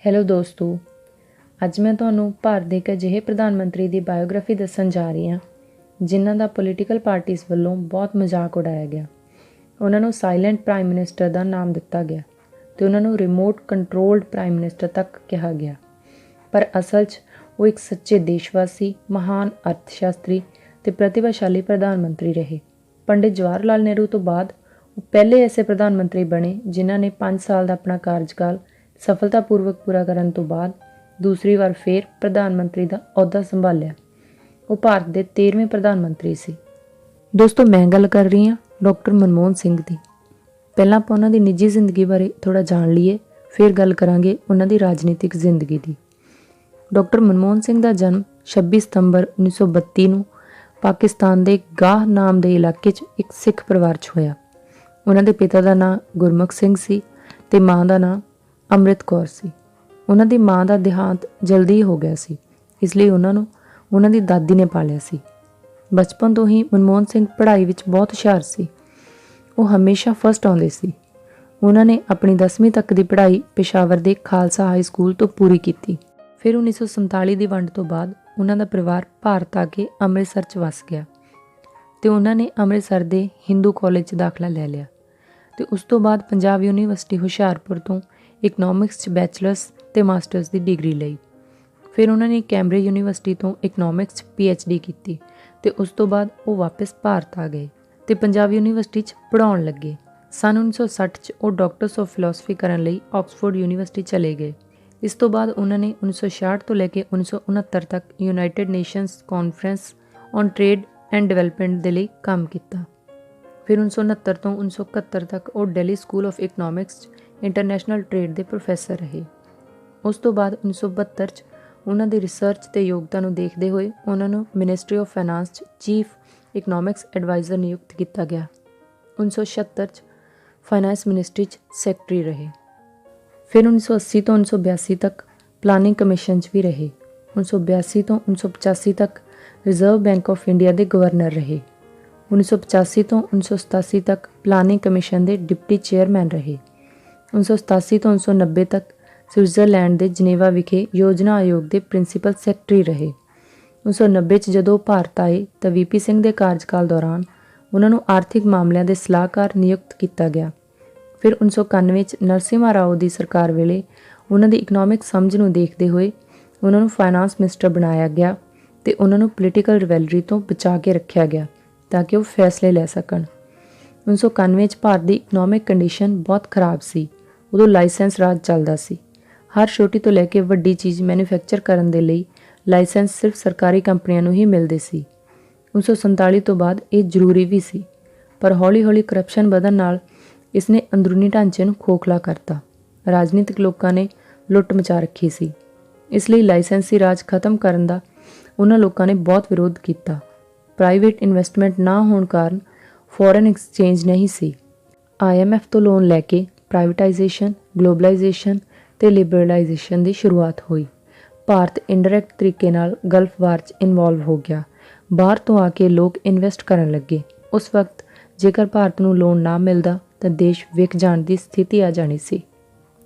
Hello ਦੋਸਤੋ, ਅੱਜ ਮੈਂ ਤੁਹਾਨੂੰ ਭਾਰਤ ਦੇ ਇੱਕ ਅਜਿਹੇ ਪ੍ਰਧਾਨ ਮੰਤਰੀ ਦੀ ਬਾਇਓਗ੍ਰਾਫੀ ਦੱਸਣ ਜਾ ਰਹੀ ਹਾਂ ਜਿਨ੍ਹਾਂ ਦਾ ਪੋਲੀਟੀਕਲ ਪਾਰਟੀਜ਼ ਵੱਲੋਂ ਬਹੁਤ ਮਜ਼ਾਕ ਉਡਾਇਆ ਗਿਆ। ਉਹਨਾਂ ਨੂੰ ਸਾਇਲੈਂਟ ਪ੍ਰਾਈਮ ਮਿਨਿਸਟਰ ਦਾ ਨਾਮ ਦਿੱਤਾ ਗਿਆ ਅਤੇ ਉਹਨਾਂ ਨੂੰ ਰਿਮੋਟ ਕੰਟਰੋਲਡ ਪ੍ਰਾਈਮ ਮਿਨਿਸਟਰ ਤੱਕ ਕਿਹਾ ਗਿਆ, ਪਰ ਅਸਲ 'ਚ ਉਹ ਇੱਕ ਸੱਚੇ ਦੇਸ਼ਵਾਸੀ, ਮਹਾਨ ਅਰਥ ਸ਼ਾਸਤਰੀ ਅਤੇ ਪ੍ਰਤਿਭਾਸ਼ਾਲੀ ਪ੍ਰਧਾਨ ਮੰਤਰੀ ਰਹੇ। ਪੰਡਿਤ ਜਵਾਹਰ ਲਾਲ ਨਹਿਰੂ ਤੋਂ ਬਾਅਦ ਉਹ ਪਹਿਲੇ ਐਸੇ ਪ੍ਰਧਾਨ ਮੰਤਰੀ ਬਣੇ ਜਿਨ੍ਹਾਂ ਨੇ 5 ਸਾਲ ਦਾ ਆਪਣਾ ਕਾਰਜਕਾਲ ਸਫਲਤਾਪੂਰਵਕ ਪੂਰਾ ਕਰਨ ਤੋਂ ਬਾਅਦ ਦੂਸਰੀ ਵਾਰ ਫੇਰ ਪ੍ਰਧਾਨ ਮੰਤਰੀ ਦਾ ਅਹੁਦਾ ਸੰਭਾਲਿਆ। ਉਹ ਭਾਰਤ ਦੇ 13ਵੇਂ ਪ੍ਰਧਾਨ ਮੰਤਰੀ ਸੀ। ਦੋਸਤੋ, ਮੈਂ ਗੱਲ ਕਰ ਰਹੀ ਹਾਂ ਡਾਕਟਰ ਮਨਮੋਹਨ ਸਿੰਘ ਦੀ। ਪਹਿਲਾਂ ਆਪਾਂ ਉਹਨਾਂ ਦੀ ਨਿੱਜੀ ਜ਼ਿੰਦਗੀ ਬਾਰੇ ਥੋੜ੍ਹਾ ਜਾਣ ਲਈਏ, ਫਿਰ ਗੱਲ ਕਰਾਂਗੇ ਉਹਨਾਂ ਦੀ ਰਾਜਨੀਤਿਕ ਜ਼ਿੰਦਗੀ ਦੀ। ਡਾਕਟਰ ਮਨਮੋਹਨ ਸਿੰਘ ਦਾ ਜਨਮ 26 ਸਤੰਬਰ 1932 ਨੂੰ ਪਾਕਿਸਤਾਨ ਦੇ ਗਾਹ ਨਾਮ ਦੇ ਇਲਾਕੇ 'ਚ ਇੱਕ ਸਿੱਖ ਪਰਿਵਾਰ 'ਚ ਹੋਇਆ। ਉਹਨਾਂ ਦੇ ਪਿਤਾ ਦਾ ਨਾਂ ਗੁਰਮੁਖ ਸਿੰਘ ਸੀ ਅਤੇ ਮਾਂ ਦਾ ਨਾਂ ਅੰਮ੍ਰਿਤ ਕੌਰ ਸੀ। ਉਹਨਾਂ ਦੀ ਮਾਂ ਦਾ ਦੇਹਾਂਤ ਜਲਦੀ ਹੀ ਹੋ ਗਿਆ ਸੀ, ਇਸ ਲਈ ਉਹਨਾਂ ਨੂੰ ਉਹਨਾਂ ਦੀ ਦਾਦੀ ਨੇ ਪਾਲਿਆ ਸੀ। ਬਚਪਨ ਤੋਂ ਹੀ ਮਨਮੋਹਨ ਸਿੰਘ ਪੜ੍ਹਾਈ ਵਿੱਚ ਬਹੁਤ ਹੁਸ਼ਿਆਰ ਸੀ। ਉਹ ਹਮੇਸ਼ਾ ਫਸਟ ਆਉਂਦੇ ਸੀ। ਉਹਨਾਂ ਨੇ ਆਪਣੀ 10ਵੀਂ ਤੱਕ ਦੀ ਪੜ੍ਹਾਈ ਪੇਸ਼ਾਵਰ ਦੇ ਖਾਲਸਾ ਹਾਈ ਸਕੂਲ ਤੋਂ ਪੂਰੀ ਕੀਤੀ। ਫਿਰ 1947 ਦੀ ਵੰਡ ਤੋਂ ਬਾਅਦ ਉਹਨਾਂ ਦਾ ਪਰਿਵਾਰ ਭਾਰਤ ਆ ਕੇ ਅੰਮ੍ਰਿਤਸਰ 'ਚ ਵਸ ਗਿਆ ਅਤੇ ਉਹਨਾਂ ਨੇ ਅੰਮ੍ਰਿਤਸਰ ਦੇ ਹਿੰਦੂ ਕਾਲਜ 'ਚ ਦਾਖਲਾ ਲੈ ਲਿਆ ਅਤੇ ਉਸ ਤੋਂ ਬਾਅਦ ਪੰਜਾਬ ਯੂਨੀਵਰਸਿਟੀ ਹੁਸ਼ਿਆਰਪੁਰ ਤੋਂ ਇਕਨੋਮਿਕਸ 'ਚ ਬੈਚਲਰਸ ਅਤੇ ਮਾਸਟਰਸ ਦੀ ਡਿਗਰੀ ਲਈ। ਫਿਰ ਉਹਨਾਂ ਨੇ ਕੈਂਬਰਿਜ ਯੂਨੀਵਰਸਿਟੀ ਤੋਂ ਇਕਨੋਮਿਕਸ 'ਚ PhD ਕੀਤੀ ਅਤੇ ਉਸ ਤੋਂ ਬਾਅਦ ਉਹ ਵਾਪਸ ਭਾਰਤ ਆ ਗਏ ਅਤੇ ਪੰਜਾਬ ਯੂਨੀਵਰਸਿਟੀ 'ਚ ਪੜ੍ਹਾਉਣ ਲੱਗੇ। ਸੰਨ 1960 'ਚ ਉਹ ਡਾਕਟਰਸ ਆਫ ਫਿਲਾਸਫੀ ਕਰਨ ਲਈ ਆਕਸਫੋਰਡ ਯੂਨੀਵਰਸਿਟੀ ਚਲੇ ਗਏ। ਇਸ ਤੋਂ ਬਾਅਦ ਉਹਨਾਂ ਨੇ 1966 ਤੋਂ ਲੈ ਕੇ 1969 ਤੱਕ United nations conference on trade and development ਦੇ ਲਈ ਕੰਮ ਕੀਤਾ। ਫਿਰ 1969 ਤੋਂ 1971 ਤੱਕ ਉਹ ਦਿੱਲੀ ਸਕੂਲ ਆਫ ਇਕਨੋਮਿਕਸ 'ਚ ਇੰਟਰਨੈਸ਼ਨਲ ਟ੍ਰੇਡ ਦੇ ਪ੍ਰੋਫੈਸਰ ਰਹੇ। ਉਸ ਤੋਂ ਬਾਅਦ 1972 'ਚ ਉਹਨਾਂ ਦੀ ਰਿਸਰਚ ਅਤੇ ਯੋਗਤਾ ਨੂੰ ਦੇਖਦੇ ਹੋਏ ਉਹਨਾਂ ਨੂੰ ਮਿਨਿਸਟਰੀ ਆਫ ਫਾਈਨਾਂਸ 'ਚ ਚੀਫ ਇਕਨੋਮਿਕਸ ਐਡਵਾਈਜ਼ਰ ਨਿਯੁਕਤ ਕੀਤਾ ਗਿਆ। 1976 'ਚ ਫਾਈਨਾਂਸ ਮਿਨਿਸਟਰੀ 'ਚ ਸੈਕਟਰੀ ਰਹੇ। ਫਿਰ 1980 ਤੋਂ 1982 ਤੱਕ ਪਲਾਨਿੰਗ ਕਮਿਸ਼ਨ 'ਚ ਵੀ ਰਹੇ। 1982 ਤੋਂ 1985 ਤੱਕ ਰਿਜ਼ਰਵ ਬੈਂਕ ਆਫ ਇੰਡੀਆ ਦੇ ਗਵਰਨਰ ਰਹੇ। 1985 ਤੋਂ 1987 ਤੱਕ ਪਲਾਨਿੰਗ ਕਮਿਸ਼ਨ ਦੇ ਡਿਪਟੀ ਚੇਅਰਮੈਨ ਰਹੇ। 1987 ਤੋਂ 1990 ਤੱਕ ਸਵਿਟਜ਼ਰਲੈਂਡ ਦੇ ਜਨੇਵਾ ਵਿਖੇ ਯੋਜਨਾ ਆਯੋਗ ਦੇ ਪ੍ਰਿੰਸੀਪਲ ਸੈਕਟਰੀ ਰਹੇ। 1990 'ਚ ਜਦੋਂ ਭਾਰਤ ਆਏ ਤਾਂ VP ਸਿੰਘ ਦੇ ਕਾਰਜਕਾਲ ਦੌਰਾਨ ਉਹਨਾਂ ਨੂੰ ਆਰਥਿਕ ਮਾਮਲਿਆਂ ਦੇ ਸਲਾਹਕਾਰ ਨਿਯੁਕਤ ਕੀਤਾ ਗਿਆ। ਫਿਰ 1991 'ਚ ਨਰਸਿਮਹਾ ਰਾਓ ਦੀ ਸਰਕਾਰ ਵੇਲੇ ਉਹਨਾਂ ਦੀ ਇਕਨੋਮਿਕ ਸਮਝ ਨੂੰ ਦੇਖਦੇ ਹੋਏ ਉਹਨਾਂ ਨੂੰ ਫਾਈਨਾਂਸ ਮਿਨਿਸਟਰ ਬਣਾਇਆ ਗਿਆ ਅਤੇ ਉਹਨਾਂ ਨੂੰ ਪੋਲੀਟੀਕਲ ਰਿਵੈਲਰੀ ਤੋਂ ਬਚਾ ਕੇ ਰੱਖਿਆ ਗਿਆ ਤਾਂ ਕਿ ਉਹ ਫੈਸਲੇ ਲੈ ਸਕਣ। 1991 'ਚ ਭਾਰਤ ਦੀ ਇਕਨੋਮਿਕ ਕੰਡੀਸ਼ਨ ਬਹੁਤ ਖਰਾਬ ਸੀ। ਉਦੋਂ ਲਾਇਸੈਂਸ ਰਾਜ ਚੱਲਦਾ ਸੀ। ਹਰ ਛੋਟੀ ਤੋਂ ਲੈ ਕੇ ਵੱਡੀ ਚੀਜ਼ ਮੈਨੂਫੈਕਚਰ ਕਰਨ ਦੇ ਲਈ ਲਾਇਸੈਂਸ ਸਿਰਫ ਸਰਕਾਰੀ ਕੰਪਨੀਆਂ ਨੂੰ ਹੀ ਮਿਲਦੇ ਸੀ। 1947 ਤੋਂ ਬਾਅਦ ਇਹ ਜ਼ਰੂਰੀ ਵੀ ਸੀ, ਪਰ ਹੌਲੀ-ਹੌਲੀ ਕਰਪਸ਼ਨ ਵਧਣ ਨਾਲ ਇਸ ਨੇ ਅੰਦਰੂਨੀ ਢਾਂਚੇ ਨੂੰ ਖੋਖਲਾ ਕਰਤਾ। ਰਾਜਨੀਤਿਕ ਲੋਕਾਂ ਨੇ ਲੁੱਟ ਮਚਾ ਰੱਖੀ ਸੀ, ਇਸ ਲਈ ਲਾਇਸੈਂਸੀ ਰਾਜ ਖਤਮ ਕਰਨ ਦਾ ਉਹਨਾਂ ਲੋਕਾਂ ਨੇ ਬਹੁਤ ਵਿਰੋਧ ਕੀਤਾ। ਪ੍ਰਾਈਵੇਟ ਇਨਵੈਸਟਮੈਂਟ ਨਾ ਹੋਣ ਕਾਰਨ ਫੋਰਨ ਐਕਸਚੇਂਜ ਨਹੀਂ ਸੀ। IMF ਤੋਂ ਲੋਨ ਲੈ ਕੇ ਪ੍ਰਾਈਵੇਟਾਈਜੇਸ਼ਨ, ਗਲੋਬਲਾਈਜੇਸ਼ਨ ਅਤੇ ਲਿਬਰਲਾਈਜੇਸ਼ਨ ਦੀ ਸ਼ੁਰੂਆਤ ਹੋਈ। ਭਾਰਤ ਇੰਡਾਇਰੈਕਟ ਤਰੀਕੇ ਨਾਲ ਗਲਫ ਵਾਰ 'ਚ ਇਨਵੋਲਵ ਹੋ ਗਿਆ। ਬਾਹਰ ਤੋਂ ਆ ਕੇ ਲੋਕ ਇਨਵੈਸਟ ਕਰਨ ਲੱਗੇ। ਉਸ ਵਕਤ ਜੇਕਰ ਭਾਰਤ ਨੂੰ ਲੋਨ ਨਾ ਮਿਲਦਾ ਤਾਂ ਦੇਸ਼ ਵਿਕ ਜਾਣ ਦੀ ਸਥਿਤੀ ਆ ਜਾਣੀ ਸੀ।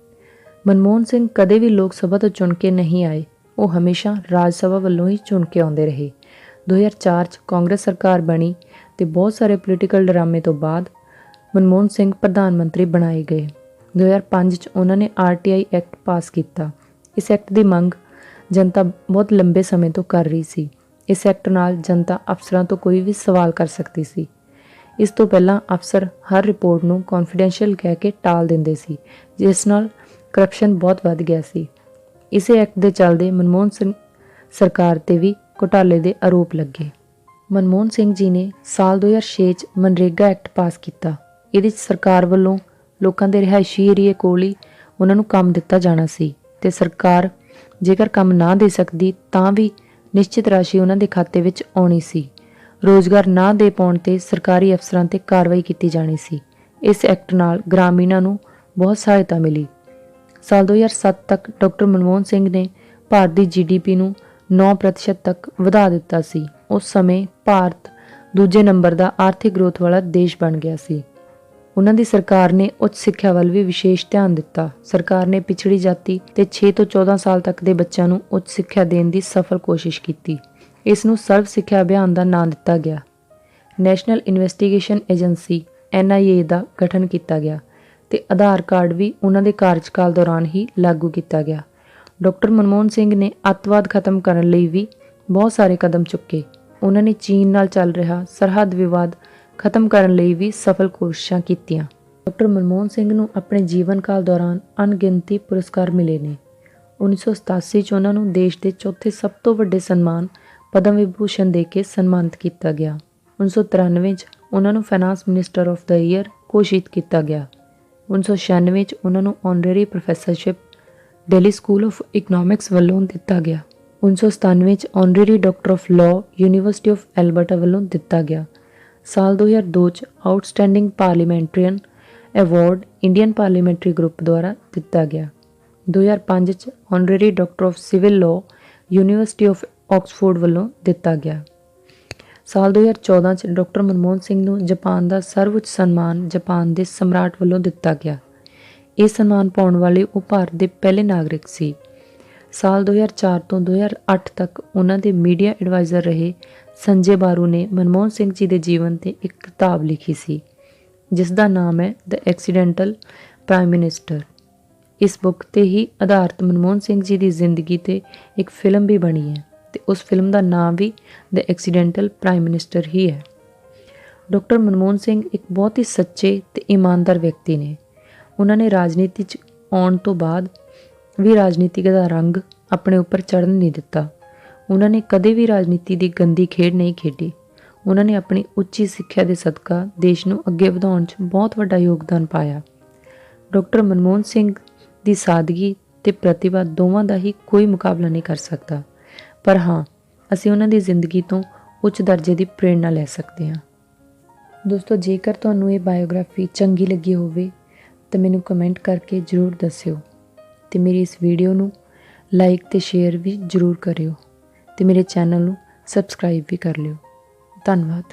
ਮਨਮੋਹਨ ਸਿੰਘ ਕਦੇ ਵੀ ਲੋਕ ਸਭਾ ਤੋਂ ਚੁਣ ਕੇ ਨਹੀਂ ਆਏ। ਉਹ ਹਮੇਸ਼ਾ ਰਾਜ ਸਭਾ ਵੱਲੋਂ ਹੀ ਚੁਣ ਕੇ ਆਉਂਦੇ ਰਹੇ। 2004 'ਚ ਕਾਂਗਰਸ ਸਰਕਾਰ ਬਣੀ ਅਤੇ ਬਹੁਤ ਸਾਰੇ ਪੋਲੀਟੀਕਲ ਡਰਾਮੇ ਤੋਂ ਬਾਅਦ ਮਨਮੋਹਨ ਸਿੰਘ ਪ੍ਰਧਾਨ ਮੰਤਰੀ ਬਣਾਏ ਗਏ। 2005 'ਚ ਉਹਨਾਂ ਨੇ RTI ਐਕਟ ਪਾਸ ਕੀਤਾ। ਇਸ ਐਕਟ ਦੀ ਮੰਗ ਜਨਤਾ ਬਹੁਤ ਲੰਬੇ ਸਮੇਂ ਤੋਂ ਕਰ ਰਹੀ ਸੀ। ਇਸ ਐਕਟ ਨਾਲ ਜਨਤਾ ਅਫਸਰਾਂ ਤੋਂ ਕੋਈ ਵੀ ਸਵਾਲ ਕਰ ਸਕਦੀ ਸੀ। ਇਸ ਤੋਂ ਪਹਿਲਾਂ ਅਫਸਰ ਹਰ ਰਿਪੋਰਟ ਨੂੰ ਕੌਨਫੀਡੈਂਸ਼ੀਅਲ ਕਹਿ ਕੇ ਟਾਲ ਦਿੰਦੇ ਸੀ, ਜਿਸ ਨਾਲ ਕਰਪਸ਼ਨ ਬਹੁਤ ਵੱਧ ਗਿਆ ਸੀ। ਇਸੇ ਐਕਟ ਦੇ ਚੱਲਦੇ ਮਨਮੋਹਨ ਸਿੰਘ ਸਰਕਾਰ 'ਤੇ ਵੀ ਘੁਟਾਲੇ ਦੇ ਆਰੋਪ ਲੱਗੇ। ਮਨਮੋਹਨ ਸਿੰਘ ਜੀ ਨੇ ਸਾਲ 2006 'ਚ ਮਨਰੇਗਾ ਐਕਟ ਪਾਸ ਕੀਤਾ। ਇਹਦੇ 'ਚ ਸਰਕਾਰ ਵੱਲੋਂ ਲੋਕਾਂ ਦੇ ਰਿਹਾਇਸ਼ੀ ਏਰੀਏ ਕੋਲ ਹੀ ਉਹਨਾਂ ਨੂੰ ਕੰਮ ਦਿੱਤਾ ਜਾਣਾ ਸੀ ਅਤੇ ਸਰਕਾਰ ਜੇਕਰ ਕੰਮ ਨਾ ਦੇ ਸਕਦੀ ਤਾਂ ਵੀ ਨਿਸ਼ਚਿਤ ਰਾਸ਼ੀ ਉਹਨਾਂ ਦੇ ਖਾਤੇ ਵਿੱਚ ਆਉਣੀ ਸੀ। ਰੋਜ਼ਗਾਰ ਨਾ ਦੇ ਪਾਉਣ 'ਤੇ ਸਰਕਾਰੀ ਅਫਸਰਾਂ 'ਤੇ ਕਾਰਵਾਈ ਕੀਤੀ ਜਾਣੀ ਸੀ। ਇਸ ਐਕਟ ਨਾਲ ਗ੍ਰਾਮੀਣਾਂ ਨੂੰ ਬਹੁਤ ਸਹਾਇਤਾ ਮਿਲੀ। ਸਾਲ 2007 ਤੱਕ ਡਾਕਟਰ ਮਨਮੋਹਨ ਸਿੰਘ ਨੇ ਭਾਰਤ ਦੀ GDP ਨੂੰ 9% ਤੱਕ ਵਧਾ ਦਿੱਤਾ ਸੀ। ਉਸ ਸਮੇਂ ਭਾਰਤ ਦੂਜੇ ਨੰਬਰ ਦਾ ਆਰਥਿਕ ਗ੍ਰੋਥ ਵਾਲਾ ਦੇਸ਼ ਬਣ ਗਿਆ ਸੀ। ਉਹਨਾਂ ਦੀ ਸਰਕਾਰ ਨੇ ਉੱਚ ਸਿੱਖਿਆ ਵੱਲ ਵੀ ਵਿਸ਼ੇਸ਼ ਧਿਆਨ ਦਿੱਤਾ। ਸਰਕਾਰ ਨੇ ਪਿਛੜੀ ਜਾਤੀ ਤੇ 6 ਤੋਂ 14 ਸਾਲ ਤੱਕ ਦੇ ਬੱਚਿਆਂ ਨੂੰ ਉੱਚ ਸਿੱਖਿਆ ਦੇਣ ਦੀ ਸਫਲ ਕੋਸ਼ਿਸ਼ ਕੀਤੀ। ਇਸ ਨੂੰ ਸਰਵ ਸਿੱਖਿਆ ਅਭਿਆਨ ਦਾ ਨਾਂ ਦਿੱਤਾ ਗਿਆ। ਨੈਸ਼ਨਲ ਇਨਵੈਸਟੀਗੇਸ਼ਨ ਏਜੰਸੀ NIA ਦਾ ਗਠਨ ਕੀਤਾ ਗਿਆ ਤੇ ਆਧਾਰ ਕਾਰਡ ਵੀ ਉਹਨਾਂ ਦੇ ਕਾਰਜਕਾਲ ਦੌਰਾਨ ਹੀ ਲਾਗੂ ਕੀਤਾ ਗਿਆ। ਡਾਕਟਰ ਮਨਮੋਹਨ ਸਿੰਘ ਨੇ ਅੱਤਵਾਦ ਖਤਮ ਕਰਨ ਲਈ ਵੀ ਬਹੁਤ ਸਾਰੇ ਕਦਮ ਚੁੱਕੇ। ਉਹਨਾਂ ਨੇ ਚੀਨ ਨਾਲ ਚੱਲ ਰਿਹਾ ਸਰਹੱਦ ਵਿਵਾਦ ਖਤਮ ਕਰਨ ਲਈ ਵੀ ਸਫਲ ਕੋਸ਼ਿਸ਼ਾਂ ਕੀਤੀਆਂ। ਡਾਕਟਰ ਮਨਮੋਹਨ ਸਿੰਘ ਨੂੰ ਆਪਣੇ ਜੀਵਨ ਕਾਲ ਦੌਰਾਨ ਅਣਗਿਣਤੀ ਪੁਰਸਕਾਰ ਮਿਲੇ ਨੇ। 1987 'ਚ ਉਹਨਾਂ ਨੂੰ ਦੇਸ਼ ਦੇ ਚੌਥੇ ਸਭ ਤੋਂ ਵੱਡੇ ਸਨਮਾਨ ਪਦਮ ਵਿਭੂਸ਼ਣ ਦੇ ਕੇ ਸਨਮਾਨਿਤ ਕੀਤਾ ਗਿਆ। 1993 'ਚ ਉਹਨਾਂ ਨੂੰ finance minister of the year ਘੋਸ਼ਿਤ ਕੀਤਾ ਗਿਆ। 1996 'ਚ ਉਹਨਾਂ ਨੂੰ honorary professorship Delhi school of economics ਵੱਲੋਂ ਦਿੱਤਾ ਗਿਆ। 1997 'ਚ honorary doctor of law university of Alberta ਵੱਲੋਂ ਦਿੱਤਾ ਗਿਆ। ਸਾਲ 2002 'ਚ outstanding parliamentarian award Indian parliamentary group ਦੁਆਰਾ ਦਿੱਤਾ ਗਿਆ। 2005 'ਚ honorary doctor of civil law university of Oxford ਵੱਲੋਂ ਦਿੱਤਾ ਗਿਆ। ਸਾਲ 2014 'ਚ ਡਾਕਟਰ ਮਨਮੋਹਨ ਸਿੰਘ ਨੂੰ ਜਾਪਾਨ ਦਾ ਸਰਵਉੱਚ ਸਨਮਾਨ ਜਾਪਾਨ ਦੇ ਸਮਰਾਟ ਵੱਲੋਂ ਦਿੱਤਾ ਗਿਆ। ਇਹ ਸਨਮਾਨ ਪਾਉਣ ਵਾਲੇ ਉਹ ਭਾਰਤ ਦੇ ਪਹਿਲੇ ਨਾਗਰਿਕ ਸੀ। ਸਾਲ 2004 ਤੋਂ 2008 ਤੱਕ ਉਹਨਾਂ ਦੇ ਮੀਡੀਆ ਐਡਵਾਈਜ਼ਰ ਰਹੇ ਸੰਜੇ ਬਾਰੂ ਨੇ ਮਨਮੋਹਨ ਸਿੰਘ ਜੀ ਦੇ ਜੀਵਨ 'ਤੇ ਇੱਕ ਕਿਤਾਬ ਲਿਖੀ ਸੀ ਜਿਸ ਦਾ ਨਾਮ ਹੈ ਦ ਐਕਸੀਡੈਂਟਲ ਪ੍ਰਾਈਮ ਮਿਨਿਸਟਰ। ਇਸ ਬੁੱਕ 'ਤੇ ਹੀ ਆਧਾਰਿਤ ਮਨਮੋਹਨ ਸਿੰਘ ਜੀ ਦੀ ਜ਼ਿੰਦਗੀ 'ਤੇ ਇੱਕ ਫਿਲਮ ਵੀ ਬਣੀ ਹੈ ਤੇ ਉਸ ਫਿਲਮ ਦਾ ਨਾਮ ਵੀ ਦ ਐਕਸੀਡੈਂਟਲ ਪ੍ਰਾਈਮ ਮਿਨਿਸਟਰ ਹੀ ਹੈ। ਡਾਕਟਰ ਮਨਮੋਹਨ ਸਿੰਘ ਇੱਕ ਬਹੁਤ ਹੀ ਸੱਚੇ ਤੇ ਇਮਾਨਦਾਰ ਵਿਅਕਤੀ ਨੇ। ਉਹਨਾਂ ਨੇ ਰਾਜਨੀਤੀ 'ਚ ਆਉਣ ਤੋਂ ਬਾਅਦ ਵੀ ਰਾਜਨੀਤੀ ਦਾ ਰੰਗ ਆਪਣੇ ਉੱਪਰ ਚੜ੍ਹਨ ਨਹੀਂ ਦਿੱਤਾ। ਉਹਨਾਂ ਨੇ ਕਦੇ ਵੀ ਰਾਜਨੀਤੀ ਦੀ ਗੰਦੀ ਖੇਡ ਨਹੀਂ ਖੇਡੀ। ਉਹਨਾਂ ਨੇ ਆਪਣੀ ਉੱਚੀ ਸਿੱਖਿਆ ਦੇ ਸਦਕਾ ਦੇਸ਼ ਨੂੰ ਅੱਗੇ ਵਧਾਉਣ 'ਚ ਬਹੁਤ ਵੱਡਾ ਯੋਗਦਾਨ ਪਾਇਆ। ਡਾਕਟਰ ਮਨਮੋਹਨ ਸਿੰਘ ਦੀ ਸਾਦਗੀ ਤੇ ਪ੍ਰਤਿਭਾ ਦੋਵਾਂ ਦਾ ਹੀ ਕੋਈ ਮੁਕਾਬਲਾ ਨਹੀਂ ਕਰ ਸਕਦਾ, ਪਰ ਹਾਂ ਅਸੀਂ ਉਹਨਾਂ ਦੀ ਜ਼ਿੰਦਗੀ ਤੋਂ ਉੱਚ ਦਰਜੇ ਦੀ ਪ੍ਰੇਰਨਾ ਲੈ ਸਕਦੇ ਹਾਂ। ਦੋਸਤੋ, ਜੇਕਰ ਤੁਹਾਨੂੰ ਇਹ ਬਾਇਓਗ੍ਰਾਫੀ ਚੰਗੀ ਲੱਗੀ ਹੋਵੇ ਤਾਂ ਮੈਨੂੰ ਕਮੈਂਟ ਕਰਕੇ ਜ਼ਰੂਰ ਦੱਸਿਓ ਤੇ ਮੇਰੀ ਇਸ ਵੀਡੀਓ ਨੂੰ ਲਾਈਕ ਤੇ ਸ਼ੇਅਰ ਵੀ ਜ਼ਰੂਰ ਕਰਿਓ ਤੇ ਮੇਰੇ ਚੈਨਲ ਨੂੰ ਸਬਸਕ੍ਰਾਈਬ ਵੀ ਕਰ ਲਿਓ। ਧੰਨਵਾਦ।